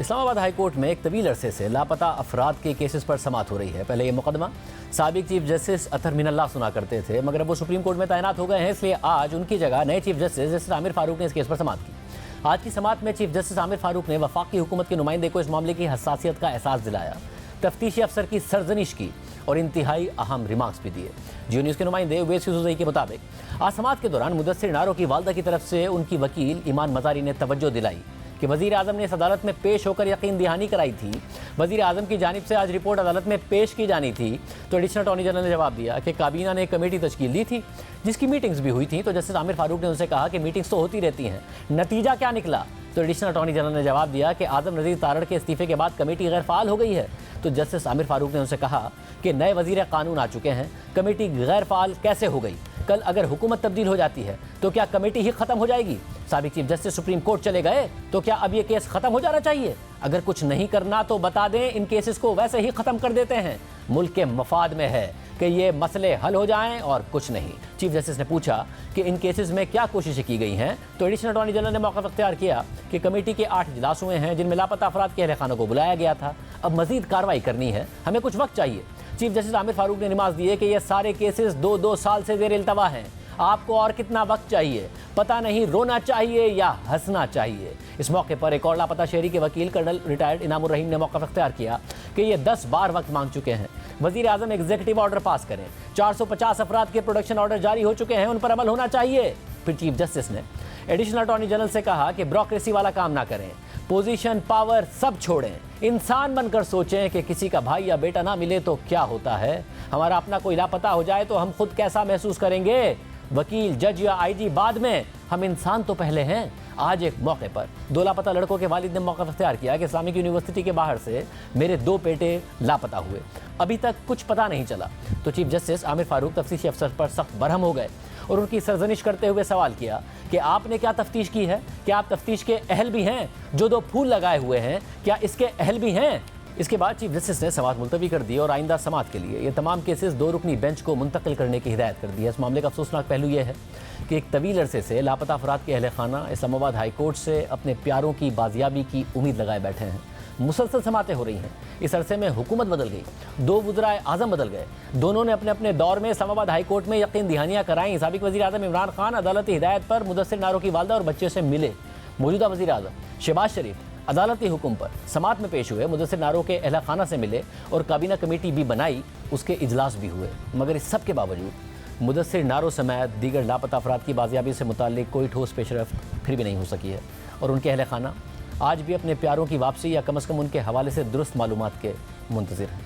Islamabad high court में एक तवील अरसे से लापता अफराद के केसेस पर समाअत हो रही है। पहले ये मुकदमा साबिक चीफ जस्टिस अतहर मिनल्लाह सुना करते थे, मगर अब वो सुप्रीम कोर्ट में तैनात हो गए हैं, इसलिए आज उनकी जगह नए चीफ जस्टिस आमिर फारूक ने इस केस पर समाअत की। आज की समाअत में चीफ जस्टिस आमिर फारूक ने वफाकी हुकूमत के नुमाइंदे को इस मामले की हसासियत का एहसास दिलाया, तफ्तीशी अफसर की सरजनिश की और इंतहाई अहम रिमार्क्स भी दिए। जियो न्यूज़ के नुमाइंदे उवैस यूसुफ़ज़ई के मुताबिक आज समाअत के दौरान मुदस्सिर नारो की वालदा की तरफ से उनकी वकील ईमान मज़ारी ने तवज्जो दिलाई कि वज़ीर आज़म ने इस अदालत में पेश होकर यकीन दहानी कराई थी। वज़ीर आज़म की जानिब से आज रिपोर्ट अदालत में पेश की जानी थी, तो एडिशनल अटॉर्नी जनरल ने जवाब दिया कि काबीना ने एक कमेटी तश्कील दी थी जिसकी मीटिंग्स भी हुई थी। तो जस्टिस आमिर फारूक ने उनसे कहा कि मीटिंग्स तो होती रहती हैं, नतीजा क्या निकला? तो एडिशनल अटॉर्नी जनरल ने जवाब दिया कि आज़म नज़ीर तारड़ के इस्तीफे के बाद कमेटी गैर फ़ाल हो गई है। तो जस्टिस आमिर फारूक ने उनसे कहा कि नए वज़ीर कानून आ चुके हैं, कमेटी गैर फ़ाल कैसे हो गई? कल अगर हुकूमत तब्दील हो जाती है तो क्या कमेटी ही ख़त्म हो जाएगी? साबिक चीफ जस्टिस सुप्रीम कोर्ट चले गए तो क्या अब ये केस ख़त्म हो जाना चाहिए? अगर कुछ नहीं करना तो बता दें, इन केसेस को वैसे ही ख़त्म कर देते हैं। मुल्क के मफाद में है कि ये मसले हल हो जाएं और कुछ नहीं। चीफ जस्टिस ने पूछा कि इन केसेस में क्या कोशिशें की गई हैं, तो एडिशनल अटॉर्नी जनरल ने मौका इख्तियार किया कि कमेटी के 8 इजलास हुए हैं जिनमें लापता अफराद के अहले खानों को बुलाया गया था। अब मजीद कार्रवाई करनी है, हमें कुछ वक्त चाहिए। चीफ जस्टिस आमिर फारूक ने निमाज दिए कि ये सारे केसेस 2-2 साल से ज़ेर इल्तवा हैं, आपको और कितना वक्त चाहिए? पता नहीं रोना चाहिए या हंसना चाहिए। इस मौके पर एक और लापता शहरी के वकील कर्नल रिटायर्ड इनामुर रहीम ने मौका इख्तियार किया कि ये 10 बार वक्त मांग चुके हैं, वज़ीर आज़म एग्जीक्यूटिव ऑर्डर पास करें। 450 अफराद के प्रोडक्शन ऑर्डर जारी हो चुके हैं, उन पर अमल होना चाहिए। फिर चीफ जस्टिस ने एडिशनल अटॉर्नी जनरल से कहा कि ब्यूरोक्रेसी वाला काम ना करें, पोजीशन पावर सब छोड़ें, इंसान बनकर सोचें कि किसी का भाई या बेटा ना मिले तो क्या होता है, हमारा अपना कोई लापता हो जाए तो हम खुद कैसा महसूस करेंगे? वकील, जज या आईजी बाद में, हम इंसान तो पहले हैं। आज एक मौके पर 2 लापता लड़कों के वालिद ने मौका इख्तियार किया कि इस्लामिक यूनिवर्सिटी के बाहर से मेरे 2 बेटे लापता हुए, अभी तक कुछ पता नहीं चला। तो चीफ जस्टिस आमिर फारूक तफ्तीशी अफसर पर सख्त बरहम हो गए और उनकी सरजनिश करते हुए सवाल किया कि आपने क्या तफ्तीश की है? क्या आप तफ्तीश के अहल भी हैं? जो 2 फूल लगाए हुए हैं, क्या इसके अहल भी हैं? इसके बाद चीफ जस्टिस ने समाअत मुलतवी कर दी और आइंदा समाअत के लिए ये तमाम केसेस 2 रुकनी बेंच को मुंतकिल करने की हिदायत कर दी है। इस मामले का अफसोसनाक पहलू यह है कि एक तवील अरसे से लापता अफराद के अहले खाना इस्लामाबाद हाई कोर्ट से अपने प्यारों की बाजियाबी की उम्मीद लगाए बैठे हैं। मुसलसल समातें हो रही हैं। इस अरसे में हुकूमत बदल गई, 2 वज़ीर आज़म बदल गए, दोनों ने अपने अपने दौर में इस्लामाबाद हाई कोर्ट में यकीन दहानियाँ कराईं। साबिक वज़ीर आज़म इमरान खान अदालती हिदायत पर मुदस्सिर नारो की वालदा और बच्चे से मिले। मौजूदा वज़ीर आज़म शहबाज शरीफ अदालती हुक्म पर समाअत में पेश हुए, मुदस्सिर नारो के अहला खाना से मिले और काबीना कमेटी भी बनाई, उसके इजलास भी हुए। मगर इस सब के बावजूद मुदस्सिर नारो समेत दीगर लापता अफराद की बाजियाबी से मुताल्लिक कोई ठोस पेशरफ्त फिर भी नहीं हो सकी है और उनके अहले खाना आज भी अपने प्यारों की वापसी या कम अज़ कम उनके हवाले से दुरुस्त मालूमात के मुंतज़िर हैं।